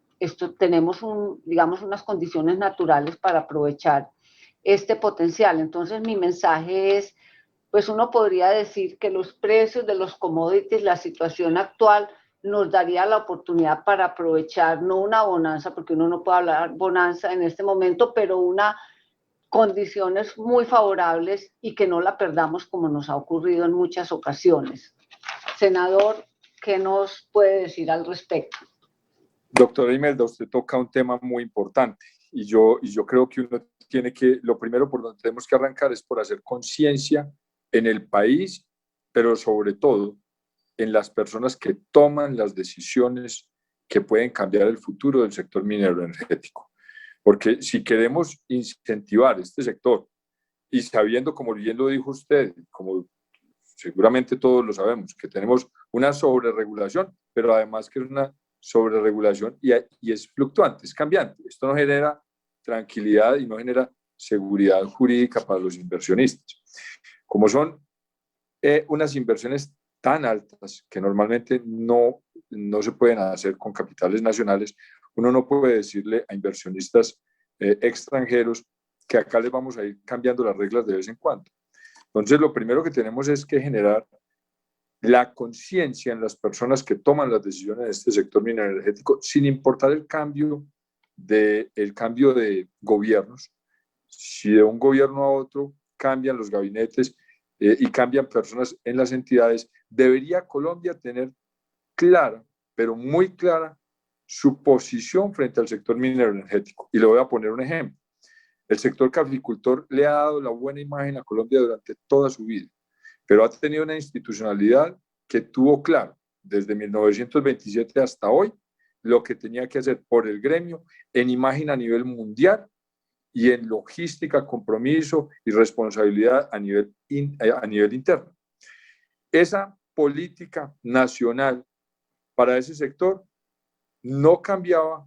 tenemos digamos, unas condiciones naturales para aprovechar este potencial. Entonces, mi mensaje es, pues uno podría decir que los precios de los commodities, la situación actual, nos daría la oportunidad para aprovechar, no una bonanza, porque uno no puede hablar bonanza en este momento, pero unas condiciones muy favorables y que no la perdamos como nos ha ocurrido en muchas ocasiones. Senador, ¿qué nos puede decir al respecto? Doctora Imelda, usted toca un tema muy importante y yo creo que uno tiene que, lo primero por donde tenemos que arrancar es por hacer conciencia en el país, pero sobre todo en las personas que toman las decisiones que pueden cambiar el futuro del sector minero energético. Porque si queremos incentivar este sector y sabiendo, como bien lo dijo usted, como seguramente todos lo sabemos, que tenemos una sobreregulación, pero además que es una sobreregulación y es fluctuante, es cambiante. Esto no genera tranquilidad y no genera seguridad jurídica para los inversionistas. Como son unas inversiones tan altas que normalmente no se pueden hacer con capitales nacionales, uno no puede decirle a inversionistas extranjeros que acá les vamos a ir cambiando las reglas de vez en cuando. Entonces, lo primero que tenemos es que generar la conciencia en las personas que toman las decisiones de este sector minero energético, sin importar el cambio de gobiernos. Si de un gobierno a otro cambian los gabinetes y cambian personas en las entidades, debería Colombia tener clara, pero muy clara, su posición frente al sector minero energético. Y le voy a poner un ejemplo. El sector caficultor le ha dado la buena imagen a Colombia durante toda su vida, pero ha tenido una institucionalidad que tuvo claro desde 1927 hasta hoy lo que tenía que hacer por el gremio en imagen a nivel mundial y en logística, compromiso y responsabilidad a nivel interno. Esa política nacional para ese sector no cambiaba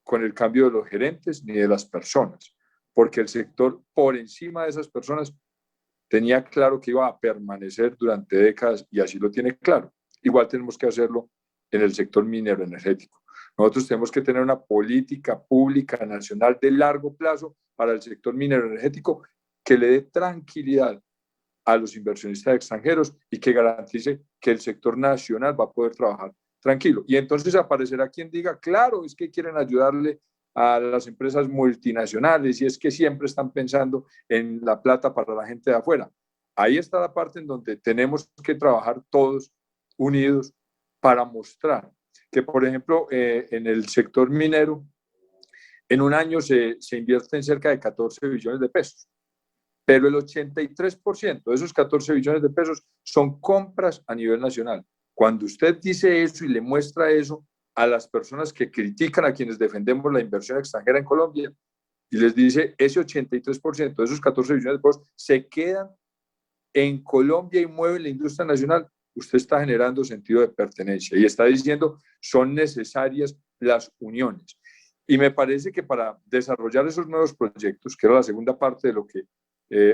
con el cambio de los gerentes ni de las personas, porque el sector por encima de esas personas tenía claro que iba a permanecer durante décadas y así lo tiene claro. Igual tenemos que hacerlo en el sector minero energético. Nosotros tenemos que tener una política pública nacional de largo plazo para el sector minero energético que le dé tranquilidad a los inversionistas extranjeros y que garantice que el sector nacional va a poder trabajar tranquilo. Y entonces aparecerá quien diga, claro, es que quieren ayudarle a las empresas multinacionales y es que siempre están pensando en la plata para la gente de afuera. Ahí está la parte en donde tenemos que trabajar todos unidos para mostrar que, por ejemplo, en el sector minero, en un año se invierten cerca de 14 billones de pesos, pero el 83% de esos 14 billones de pesos son compras a nivel nacional. Cuando usted dice eso y le muestra eso a las personas que critican a quienes defendemos la inversión extranjera en Colombia y les dice ese 83% de esos 14 billones de pesos se quedan en Colombia y mueven la industria nacional, usted está generando sentido de pertenencia y está diciendo son necesarias las uniones. Y me parece que para desarrollar esos nuevos proyectos, que era la segunda parte de lo que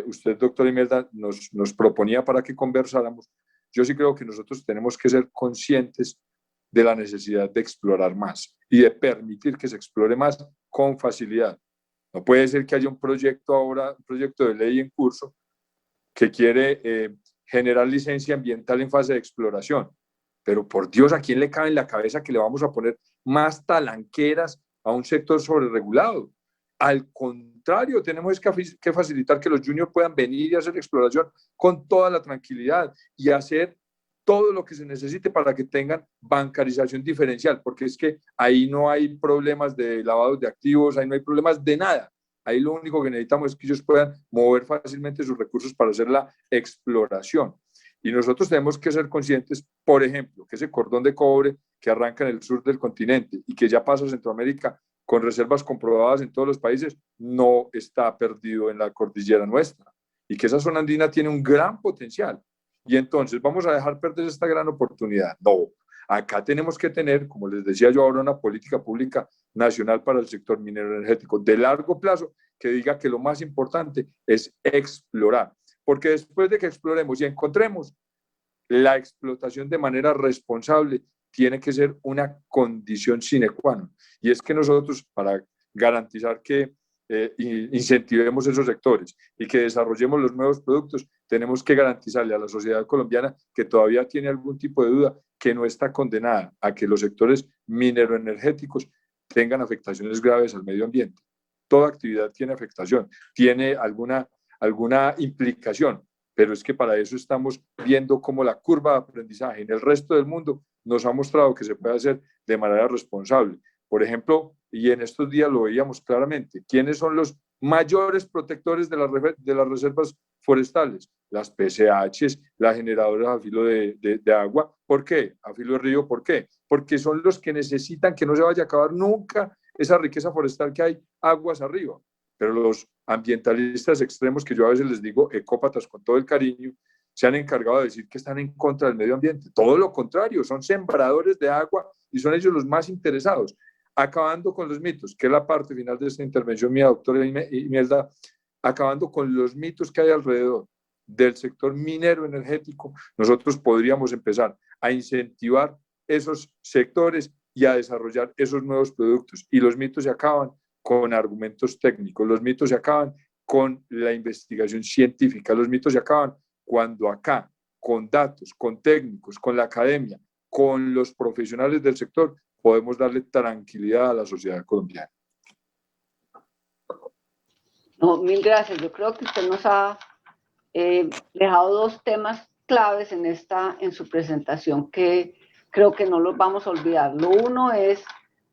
usted, doctora Imelda, nos proponía para que conversáramos, yo sí creo que nosotros tenemos que ser conscientes de la necesidad de explorar más y de permitir que se explore más con facilidad. No puede ser que haya un proyecto ahora, un proyecto de ley en curso que quiere generar licencia ambiental en fase de exploración. Pero por Dios, ¿a quién le cabe en la cabeza que le vamos a poner más talanqueras a un sector sobreregulado? Al contrario, tenemos que facilitar que los juniors puedan venir y hacer exploración con toda la tranquilidad y hacer todo lo que se necesite para que tengan bancarización diferencial, porque es que ahí no hay problemas de lavados de activos, ahí no hay problemas de nada. Ahí lo único que necesitamos es que ellos puedan mover fácilmente sus recursos para hacer la exploración. Y nosotros tenemos que ser conscientes, por ejemplo, que ese cordón de cobre que arranca en el sur del continente y que ya pasa a Centroamérica con reservas comprobadas en todos los países, no está perdido en la cordillera nuestra. Y que esa zona andina tiene un gran potencial. Y entonces, ¿vamos a dejar perder esta gran oportunidad? No. Acá tenemos que tener, como les decía yo ahora, una política pública nacional para el sector minero energético de largo plazo que diga que lo más importante es explorar. Porque después de que exploremos y encontremos, la explotación de manera responsable tiene que ser una condición sine qua non. Y es que nosotros, para garantizar que incentivemos esos sectores y que desarrollemos los nuevos productos, tenemos que garantizarle a la sociedad colombiana que todavía tiene algún tipo de duda, que no está condenada a que los sectores mineroenergéticos tengan afectaciones graves al medio ambiente. Toda actividad tiene afectación, tiene alguna implicación, pero es que para eso estamos viendo cómo la curva de aprendizaje en el resto del mundo nos ha mostrado que se puede hacer de manera responsable. Por ejemplo, y en estos días lo veíamos claramente, ¿quiénes son los mayores protectores de las reservas forestales? Las PCHs, las generadoras a filo de agua. ¿Por qué? A filo de río, ¿por qué? Porque son los que necesitan que no se vaya a acabar nunca esa riqueza forestal que hay aguas arriba. Pero los ambientalistas extremos, que yo a veces les digo ecópatas con todo el cariño, se han encargado de decir que están en contra del medio ambiente. Todo lo contrario, son sembradores de agua y son ellos los más interesados. Acabando con los mitos, que es la parte final de esta intervención mía, doctora Imelda, acabando con los mitos que hay alrededor del sector minero energético, nosotros podríamos empezar a incentivar esos sectores y a desarrollar esos nuevos productos. Y los mitos se acaban con argumentos técnicos, los mitos se acaban con la investigación científica, los mitos se acaban cuando acá, con datos, con técnicos, con la academia, con los profesionales del sector, podemos darle tranquilidad a la sociedad colombiana. No, mil gracias. Yo creo que usted nos ha dejado dos temas claves en su presentación que creo que no los vamos a olvidar. Lo uno es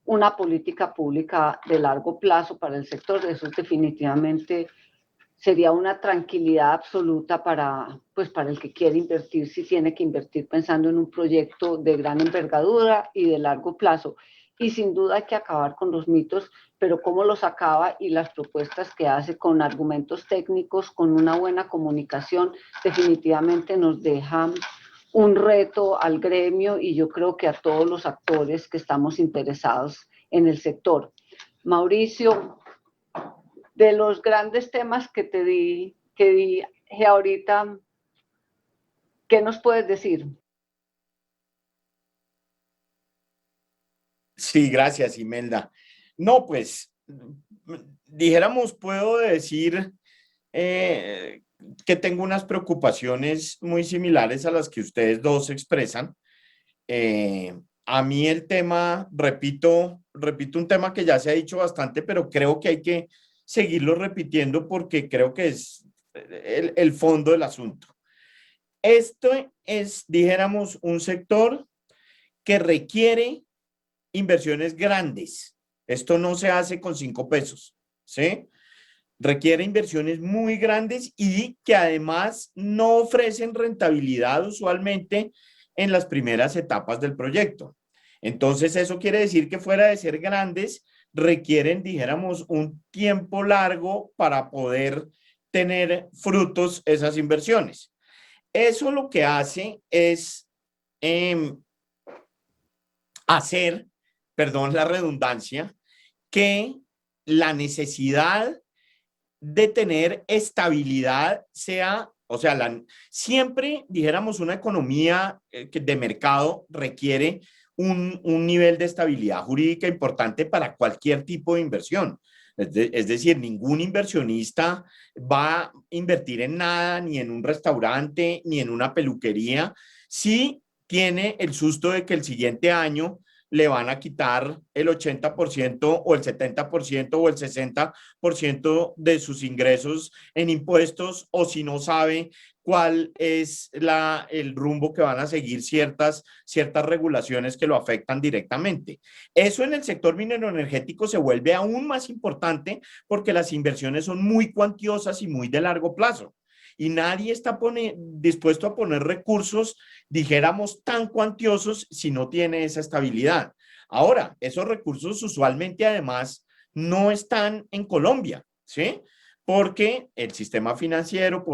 una política pública de largo plazo para el sector. Eso definitivamente sería una tranquilidad absoluta para el que quiere invertir, si tiene que invertir pensando en un proyecto de gran envergadura y de largo plazo. Y sin duda hay que acabar con los mitos, pero cómo los acaba y las propuestas que hace con argumentos técnicos, con una buena comunicación, definitivamente nos dejan un reto al gremio y yo creo que a todos los actores que estamos interesados en el sector. Mauricio, de los grandes temas que dije ahorita, ¿qué nos puedes decir? Sí, gracias, Imelda. No, pues, dijéramos, puedo decir que tengo unas preocupaciones muy similares a las que ustedes dos expresan. A mí el tema, repito un tema que ya se ha dicho bastante, pero creo que hay que seguirlo repitiendo porque creo que es el fondo del asunto. Esto es, dijéramos, un sector que requiere inversiones grandes. Esto no se hace con 5 pesos, ¿sí? Requiere inversiones muy grandes y que además no ofrecen rentabilidad usualmente en las primeras etapas del proyecto. Entonces, eso quiere decir que fuera de ser grandes, requieren, dijéramos, un tiempo largo para poder tener frutos esas inversiones. Eso lo que hace es hacer, perdón la redundancia, que la necesidad de tener estabilidad sea O sea, siempre, dijéramos, una economía de mercado requiere un nivel de estabilidad jurídica importante para cualquier tipo de inversión. Es decir, ningún inversionista va a invertir en nada, ni en un restaurante, ni en una peluquería, si tiene el susto de que el siguiente año le van a quitar el 80% o el 70% o el 60% de sus ingresos en impuestos, o si no sabe cuál es el rumbo que van a seguir ciertas regulaciones que lo afectan directamente. Eso en el sector minero energético se vuelve aún más importante porque las inversiones son muy cuantiosas y muy de largo plazo. Y nadie está dispuesto a poner recursos, dijéramos, tan cuantiosos si no tiene esa estabilidad. Ahora, esos recursos usualmente además no están en Colombia, ¿sí? Porque el sistema financiero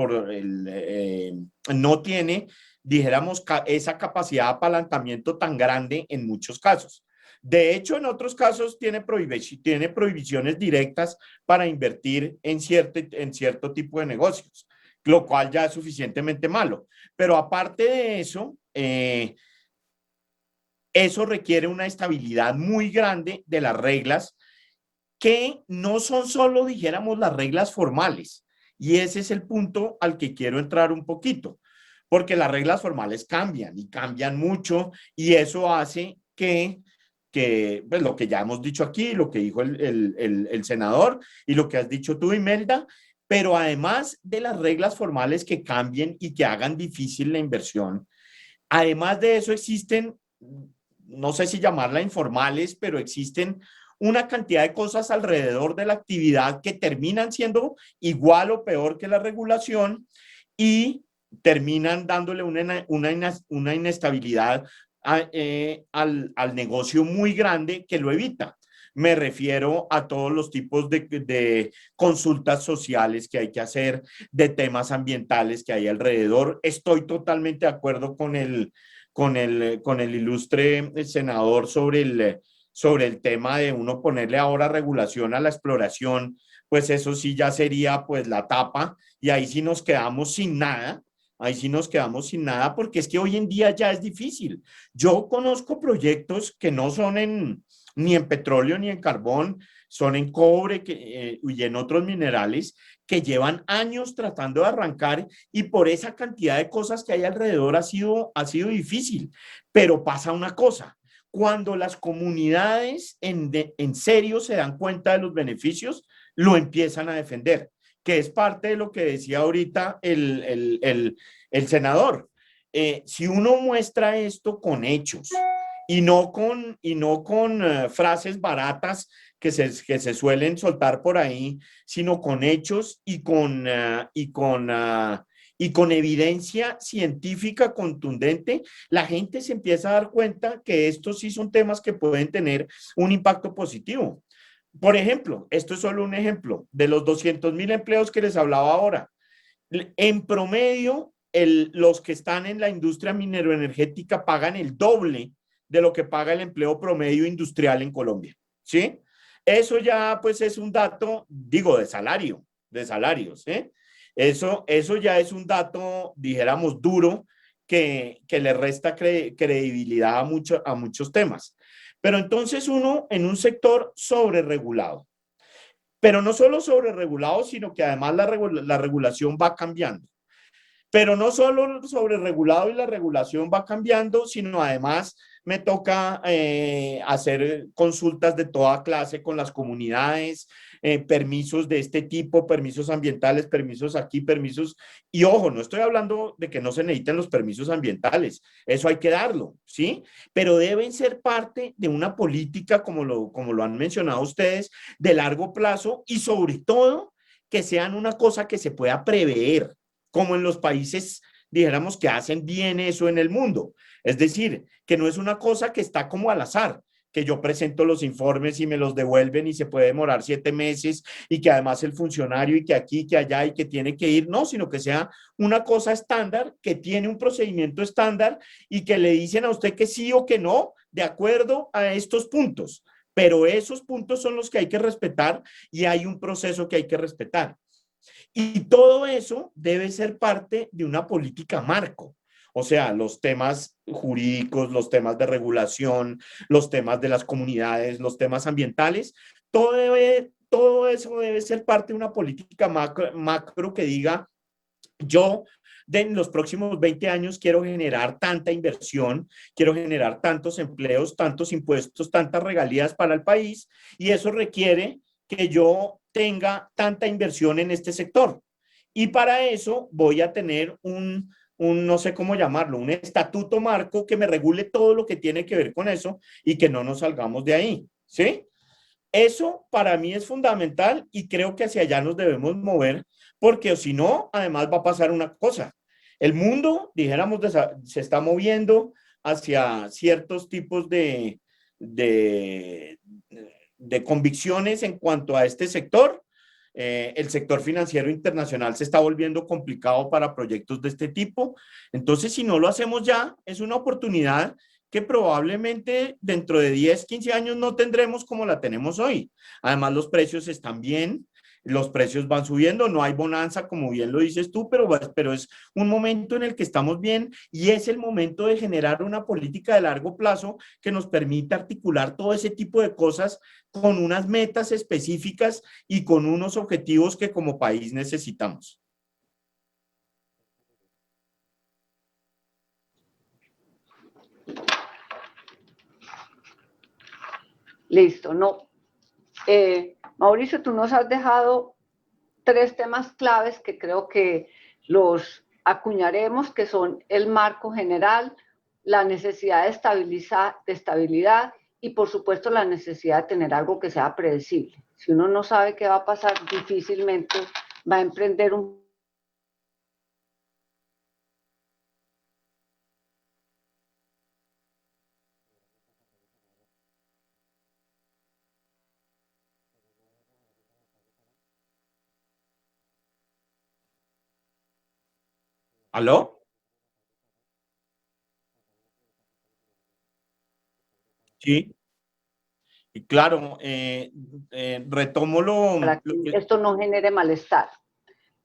no tiene, dijéramos, esa capacidad de apalancamiento tan grande en muchos casos. De hecho, en otros casos tiene prohibiciones directas para invertir en cierto tipo de negocios, lo cual ya es suficientemente malo. Pero aparte de eso, eso requiere una estabilidad muy grande de las reglas, que no son solo, dijéramos, las reglas formales. Y ese es el punto al que quiero entrar un poquito, porque las reglas formales cambian y cambian mucho, y eso hace que pues, lo que ya hemos dicho aquí, lo que dijo el senador y lo que has dicho tú, Imelda, pero además de las reglas formales que cambien y que hagan difícil la inversión, además de eso existen, no sé si llamarla informales, pero existen una cantidad de cosas alrededor de la actividad que terminan siendo igual o peor que la regulación y terminan dándole una inestabilidad al negocio muy grande que lo evita. Me refiero a todos los tipos de consultas sociales que hay que hacer, de temas ambientales que hay alrededor. Estoy totalmente de acuerdo con el ilustre senador sobre el tema de uno ponerle ahora regulación a la exploración, pues eso sí ya sería pues la tapa, y ahí sí nos quedamos sin nada. Ahí sí nos quedamos sin nada, porque es que hoy en día ya es difícil. Yo conozco proyectos que no son ni en petróleo ni en carbón, son en cobre y en otros minerales, que llevan años tratando de arrancar, y por esa cantidad de cosas que hay alrededor ha sido difícil. Pero pasa una cosa: cuando las comunidades en serio se dan cuenta de los beneficios, lo empiezan a defender, que es parte de lo que decía ahorita el senador. Si uno muestra esto con hechos y no con frases baratas que se suelen soltar por ahí, sino con hechos y con evidencia científica contundente, la gente se empieza a dar cuenta que estos sí son temas que pueden tener un impacto positivo. Por ejemplo, esto es solo un ejemplo de los 200,000 empleos que les hablaba ahora. En promedio, los que están en la industria mineroenergética pagan el doble de lo que paga el empleo promedio industrial en Colombia, ¿sí? Eso ya pues es un dato, digo, de salarios, ¿eh? Eso ya es un dato, dijéramos, duro, que le resta credibilidad a muchos temas. Pero entonces uno en un sector sobreregulado, pero no solo sobreregulado, sino que además la regulación va cambiando. Pero no solo sobreregulado y la regulación va cambiando, sino además me toca hacer consultas de toda clase con las comunidades, permisos de este tipo, permisos ambientales, permisos aquí, permisos. Y ojo, no estoy hablando de que no se necesiten los permisos ambientales, eso hay que darlo, ¿sí? Pero deben ser parte de una política, como lo han mencionado ustedes, de largo plazo, y sobre todo que sean una cosa que se pueda prever, como en los países, dijéramos, que hacen bien eso en el mundo. Es decir, que no es una cosa que está como al azar, que yo presento los informes y me los devuelven y se puede demorar 7 meses, y que además el funcionario y que aquí, que allá y que tiene que ir, no, sino que sea una cosa estándar, que tiene un procedimiento estándar y que le dicen a usted que sí o que no, de acuerdo a estos puntos. Pero esos puntos son los que hay que respetar, y hay un proceso que hay que respetar. Y todo eso debe ser parte de una política marco. O sea, los temas jurídicos, los temas de regulación, los temas de las comunidades, los temas ambientales, todo eso debe ser parte de una política macro que diga, yo en los próximos 20 años quiero generar tanta inversión, quiero generar tantos empleos, tantos impuestos, tantas regalías para el país, y eso requiere que yo tenga tanta inversión en este sector. Y para eso voy a tener no sé cómo llamarlo, un estatuto marco que me regule todo lo que tiene que ver con eso y que no nos salgamos de ahí, ¿sí? Eso para mí es fundamental y creo que hacia allá nos debemos mover, porque si no, además va a pasar una cosa. El mundo, dijéramos, se está moviendo hacia ciertos tipos de convicciones en cuanto a este sector. El sector financiero internacional se está volviendo complicado para proyectos de este tipo. Entonces, si no lo hacemos ya, es una oportunidad que probablemente dentro de 10, 15 años no tendremos como la tenemos hoy. Además, los precios están bien, los precios van subiendo, no hay bonanza, como bien lo dices tú, pero es un momento en el que estamos bien y es el momento de generar una política de largo plazo que nos permita articular todo ese tipo de cosas con unas metas específicas y con unos objetivos que como país necesitamos. Listo, no. Mauricio, tú nos has dejado 3 temas claves que creo que los acuñaremos, que son el marco general, la necesidad de estabilidad y, por supuesto, la necesidad de tener algo que sea predecible. Si uno no sabe qué va a pasar, difícilmente va a emprender un ¿Aló? Sí. Y claro, retomo para que lo que... esto no genere malestar.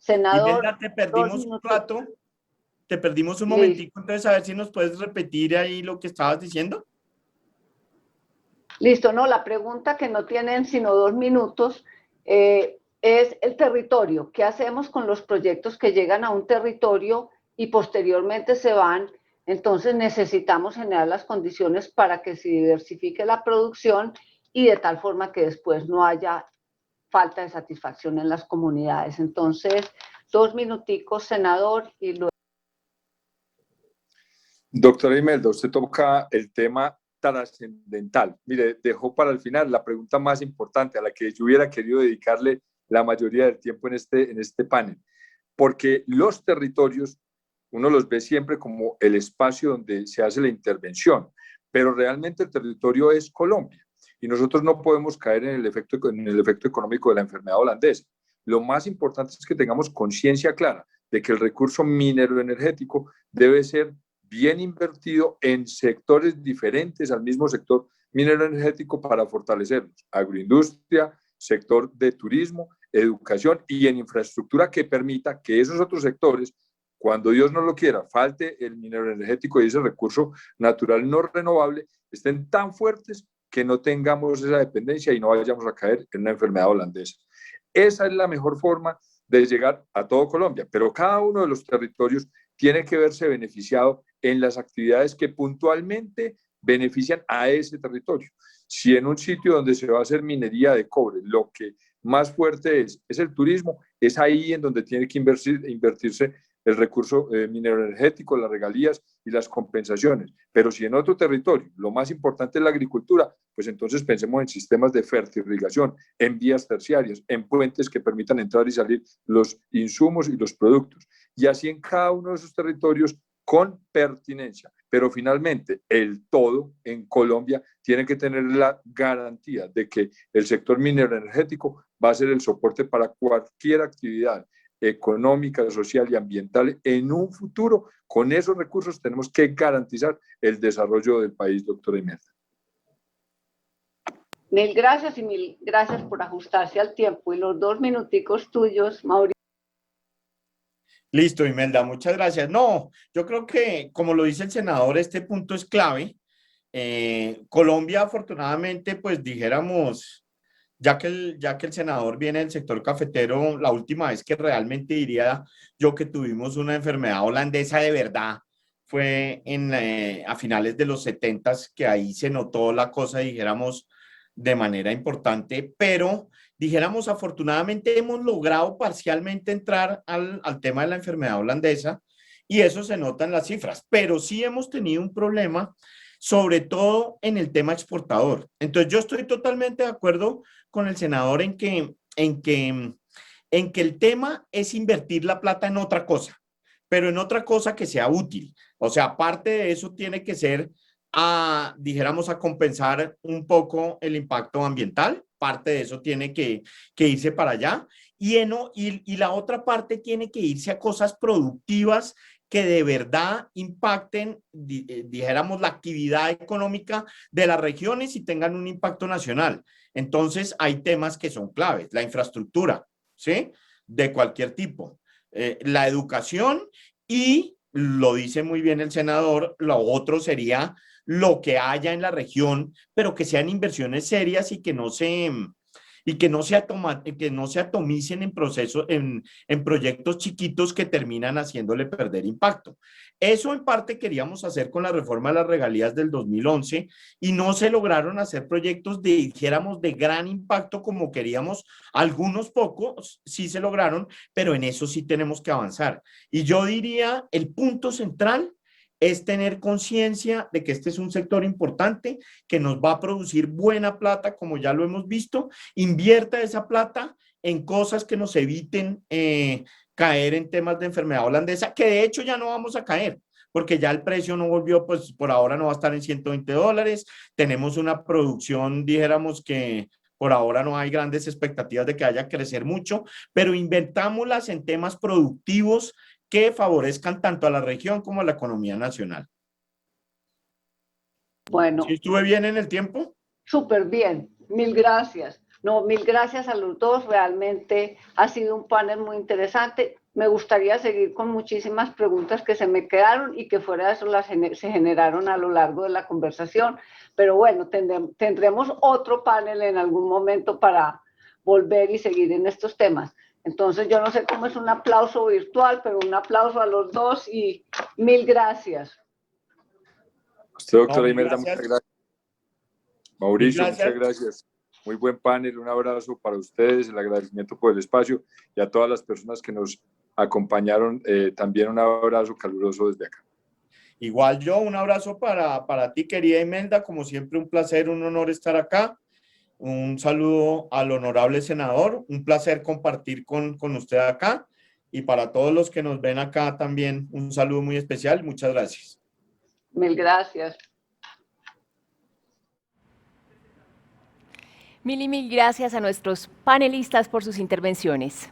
Imelda, Senador, te 2 perdimos un minutos. rato, te perdimos un Listo. momentico, entonces a ver si nos puedes repetir ahí lo que estabas diciendo. Listo, no, la pregunta que no tienen sino 2 minutos es el territorio. ¿Qué hacemos con los proyectos que llegan a un territorio y posteriormente se van? Entonces necesitamos generar las condiciones para que se diversifique la producción y de tal forma que después no haya falta de satisfacción en las comunidades. Entonces, 2 minuticos, senador, y luego. Doctora Imelda, usted toca el tema trascendental. Mire, dejó para el final la pregunta más importante a la que yo hubiera querido dedicarle la mayoría del tiempo en este panel, porque los territorios uno los ve siempre como el espacio donde se hace la intervención, pero realmente el territorio es Colombia y nosotros no podemos caer en el efecto económico de la enfermedad holandesa. Lo más importante es que tengamos conciencia clara de que el recurso minero energético debe ser bien invertido en sectores diferentes al mismo sector minero energético para fortalecerlos. Agroindustria, sector de turismo, educación y en infraestructura que permita que esos otros sectores, cuando Dios no lo quiera, falte el minero energético y ese recurso natural no renovable, estén tan fuertes que no tengamos esa dependencia y no vayamos a caer en una enfermedad holandesa. Esa es la mejor forma de llegar a todo Colombia, pero cada uno de los territorios tiene que verse beneficiado en las actividades que puntualmente benefician a ese territorio. Si en un sitio donde se va a hacer minería de cobre, lo que más fuerte es el turismo, es ahí en donde tiene que invertirse el recurso minero energético, las regalías y las compensaciones. Pero si en otro territorio lo más importante es la agricultura, pues entonces pensemos en sistemas de fertirrigación, en vías terciarias, en puentes que permitan entrar y salir los insumos y los productos. Y así en cada uno de esos territorios con pertinencia. Pero finalmente, el todo en Colombia tiene que tener la garantía de que el sector minero energético va a ser el soporte para cualquier actividad económica, social y ambiental en un futuro. Con esos recursos tenemos que garantizar el desarrollo del país, doctora Imelda. Mil gracias y mil gracias por ajustarse al tiempo. Y los 2 minuticos tuyos, Mauricio. Listo, Imelda, muchas gracias. No, yo creo que, como lo dice el senador, este punto es clave. Colombia, afortunadamente, pues dijéramos, ya que el senador viene del sector cafetero, la última vez que realmente diría yo que tuvimos una enfermedad holandesa de verdad fue a finales de los 70s, que ahí se notó la cosa, dijéramos, de manera importante, pero dijéramos, afortunadamente hemos logrado parcialmente entrar al tema de la enfermedad holandesa y eso se nota en las cifras, pero sí hemos tenido un problema, sobre todo en el tema exportador. Entonces yo estoy totalmente de acuerdo con el senador en que el tema es invertir la plata en otra cosa, pero en otra cosa que sea útil. O sea, aparte de eso tiene que ser dijéramos, a compensar un poco el impacto ambiental. Parte de eso tiene que irse para allá. Y la otra parte tiene que irse a cosas productivas que de verdad impacten, dijéramos, la actividad económica de las regiones y tengan un impacto nacional. Entonces, hay temas que son claves, la infraestructura, ¿sí? De cualquier tipo, la educación y, lo dice muy bien el senador, lo otro sería lo que haya en la región, pero que sean inversiones serias que no se atomicen en procesos, en proyectos chiquitos que terminan haciéndole perder impacto. Eso en parte queríamos hacer con la reforma de las regalías del 2011 y no se lograron hacer proyectos dijéramos, de gran impacto como queríamos. Algunos pocos sí se lograron, pero en eso sí tenemos que avanzar. Y yo diría, el punto central es tener conciencia de que este es un sector importante, que nos va a producir buena plata, como ya lo hemos visto. Invierta esa plata en cosas que nos eviten caer en temas de enfermedad holandesa, que de hecho ya no vamos a caer, porque ya el precio no volvió, pues por ahora no va a estar en $120. Tenemos una producción, dijéramos que por ahora no hay grandes expectativas de que haya que crecer mucho, pero inventámoslas en temas productivos que favorezcan tanto a la región como a la economía nacional. Bueno, ¿Sí estuve bien en el tiempo? súper bien, mil gracias. No, mil gracias a los dos, realmente ha sido un panel muy interesante. Me gustaría seguir con muchísimas preguntas que se me quedaron y que fuera de eso se generaron a lo largo de la conversación, pero bueno, tendremos otro panel en algún momento para volver y seguir en estos temas. Entonces yo no sé cómo es un aplauso virtual, pero un aplauso a los dos y mil gracias. Usted, No, doctora mil Imelda, muchas gracias. gracias. Mil Mauricio, muchas gracias. gracias. Muy buen panel, un abrazo para ustedes, el agradecimiento por el espacio y a todas las personas que nos acompañaron, también un abrazo caluroso desde acá. Igual yo, un abrazo para ti, querida Imelda, como siempre un placer, un honor estar acá. Un saludo al honorable senador, un placer compartir con usted acá y para todos los que nos ven acá también un saludo muy especial. Muchas gracias. Mil gracias. Mil y mil gracias a nuestros panelistas por sus intervenciones.